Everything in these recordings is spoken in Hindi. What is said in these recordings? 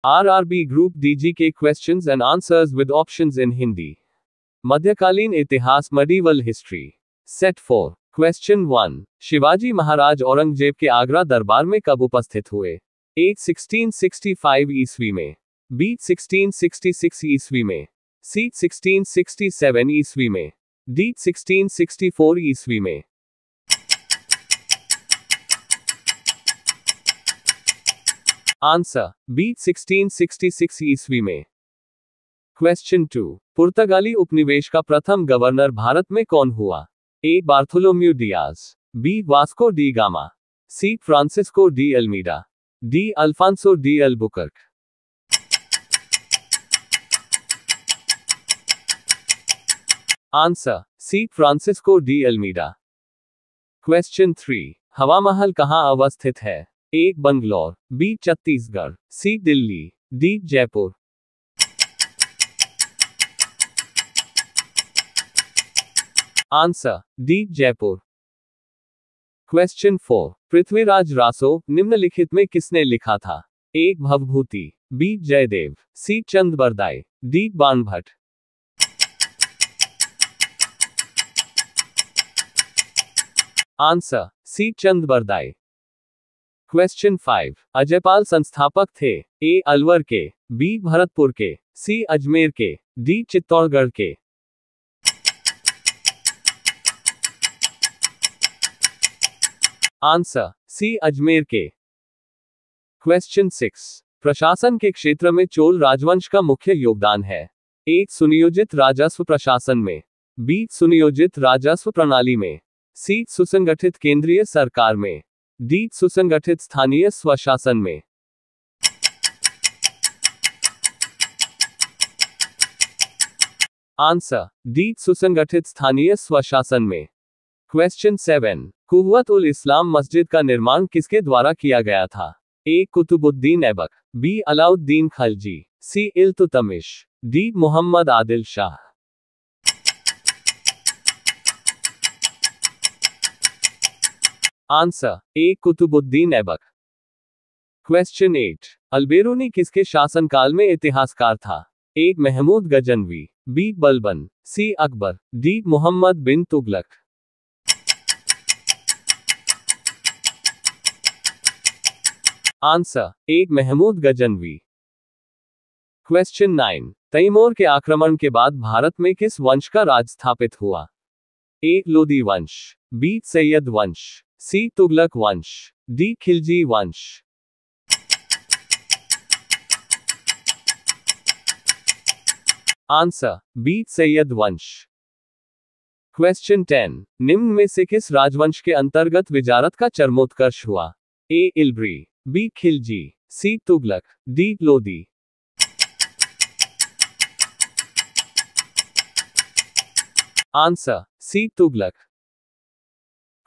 RRB Group DGK questions and answers with options in Hindi. मध्यकालीन इतिहास medieval history. Set 4. Question 1. Shivaji Maharaj Aurangzeb के आगरा दरबार में कब उपस्थित हुए? A. 1665 ईस्वी में, B. 1666 ईस्वी में, C. 1667 ईस्वी में, D. 1664 ईस्वी में. Answer B. 1666 ईस्वी में. क्वेश्चन 2. पुर्तगाली उपनिवेश का प्रथम गवर्नर भारत में कौन हुआ? A. Bartholomew Dias, B. Vasco da Gama, C. Francisco de Almeida, D. Alfonso de Albuquerque. Answer C. Francisco de Almeida. Question 3. Hawa Mahal कहाँ अवस्थित है? A. Bangalore, B. Chhattisgarh, C. Delhi, D. Jaipur. Answer D. Jaipur. Question 4. Prithviraj Raso निम्नलिखित में किसने लिखा था? A. Bhavabhuti, B. Jayadev, C. Chand Bardai, D. Banabhatta. Answer C. Chand Bardai. Question 5. Ajaypal संस्थापक थे? A. अलवर के, B. भरतपुर के, C. अजमेर के, D. चित्तौड़गढ़ के. Answer C. अजमेर के. क्वेश्चन 6. प्रशासन के क्षेत्र में चोल राजवंश का मुख्य योगदान है? A. सुनियोजित राजस्व प्रशासन में, B. सुनियोजित राजस्व प्रणाली में, C. सुसंगठित केंद्रीय सरकार में, D. सुसंगठित स्थानीय स्वशासन में. Answer D. सुसंगठित स्थानीय स्वशासन में. क्वेश्चन 7. कुव्वत उल इस्लाम मस्जिद का निर्माण किसके द्वारा किया गया था? A. Qutubuddin Aibak, B. Alauddin Khalji, C. Iltutmish, D. Mohammad Adil Shah. Answer A. Qutubuddin Aibak. Question 8. Alberuni किसके शासनकाल में इतिहासकार था? A. Mahmud Ghaznavi, B. Balban, C. Akbar, D. Mohammad bin Tughlaq. Answer A. Mahmud Ghaznavi. Question 9. Timur के आक्रमण के बाद भारत में किस वंश का राज स्थापित हुआ? A. लोदी वंश, B. सैयद वंश, C. तुगलक वंश, D. खिलजी वंश. Answer B. सैयद वंश. क्वेश्चन 10. निम्न में से किस राजवंश के अंतर्गत विजारत का चरमोत्कर्ष हुआ? A. Ilbari, B. Khilji, C. Tughlaq, D. Lodi. Answer C. Tughlaq.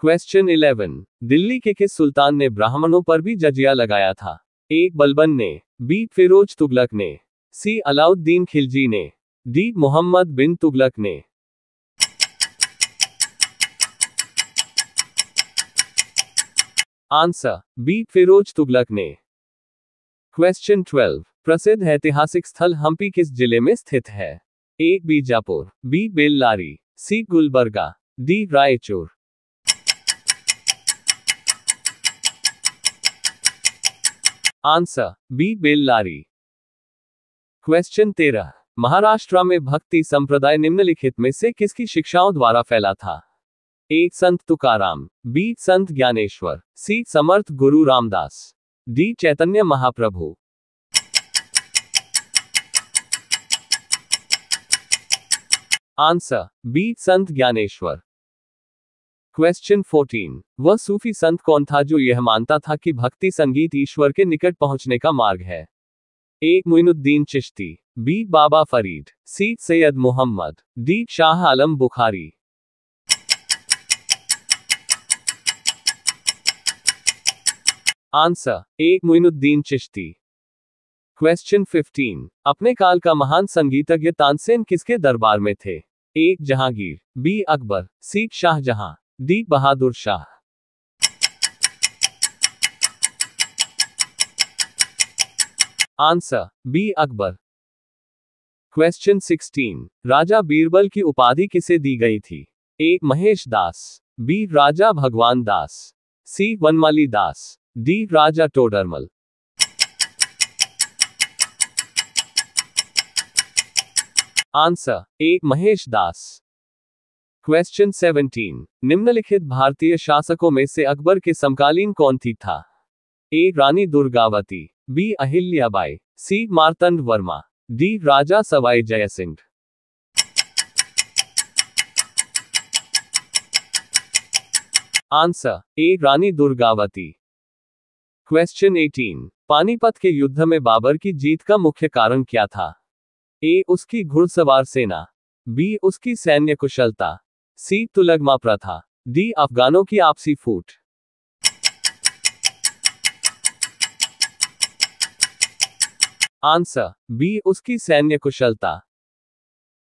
Question 11. Delhi के किस सुल्तान ने ब्राह्मणों पर भी जजिया लगाया था? A. बलबन ने, B. फिरोज तुगलक ने, C. अलाउद्दीन खिलजी ने, D. मोहम्मद बिन तुगलक ने. Answer B. फिरोज तुगलक ने. क्वेश्चन 12. प्रसिद्ध ऐतिहासिक स्थल हम्पी किस जिले में स्थित है? A. Bijapur, B. Bellary, C. Gulbarga, D. Raichur. Answer B. Bellary. Question 13. Maharashtra में भक्ति संप्रदाय निम्नलिखित में से किसकी शिक्षाओं द्वारा फैला था? A. Sant Tukaram, B. Sant Dnyaneshwar, C. Samarth Guru Ramdas, D. Chaitanya Mahaprabhu. Answer B. Sant Dnyaneshwar. Question 14. वह सूफी संत कौन था जो यह मानता था कि भक्ति संगीत ईश्वर के निकट पहुंचने का मार्ग है? A. Moinuddin Chishti, B. Baba Farid, C. Syed Mohammad, D. Shah Alam Bukhari. Answer A. Moinuddin Chishti. Question 15. अपने काल का महान संगीतज्ञ तानसेन किसके दरबार में थे? A. Jahangir, B. Akbar, C. Shahjahan, D. Bahadur Shah. Answer B Akbar. Question 16, राजा बीरबल की उपाधि किसे दी गई थी? ए महेश दास, B Raja Bhagwan Das, C Vanmali Das, D Raja Todarmal. Answer A Mahesh Das. Question 17, निम्नलिखित भारतीय शासकों में से अकबर के समकालीन कौन थी था? A Rani Durgavati, B Ahilyabai, C Martanda Varma, D Raja Sawai Jai Singh. Answer A Rani Durgavati. Question 18, Panipat के युद्ध में बाबर की जीत का मुख्य कारण क्या था? ए उसकी घुड़सवार सेना, बी उसकी सैन्य कुशलता, सी तुलगमा प्रथा, डी अफगानों की आपसी फूट। आंसर बी उसकी सैन्य कुशलता।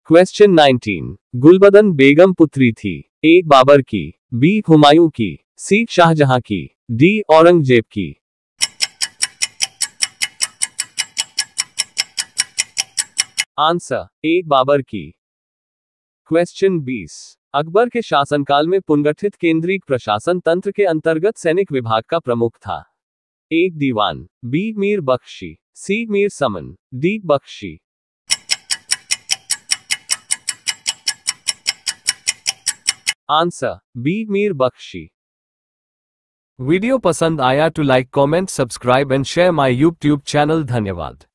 क्वेश्चन 19, गुलबदन बेगम पुत्री थी? ए बाबर की, बी हुमायूं की, सी शाहजहां की, डी औरंगजेब की। आंसर ए बाबर की। क्वेश्चन 20, अकबर के शासनकाल में पुनगठित केंद्रीय प्रशासन तंत्र के अंतर्गत सैनिक विभाग का प्रमुख था? ए दीवान, B Mir Bakhshi, C Mir Saman, D Bakhshi. Answer B Mir Bakhshi. Video पसंद आया तो like comment subscribe and share my YouTube channel. धन्यवाद।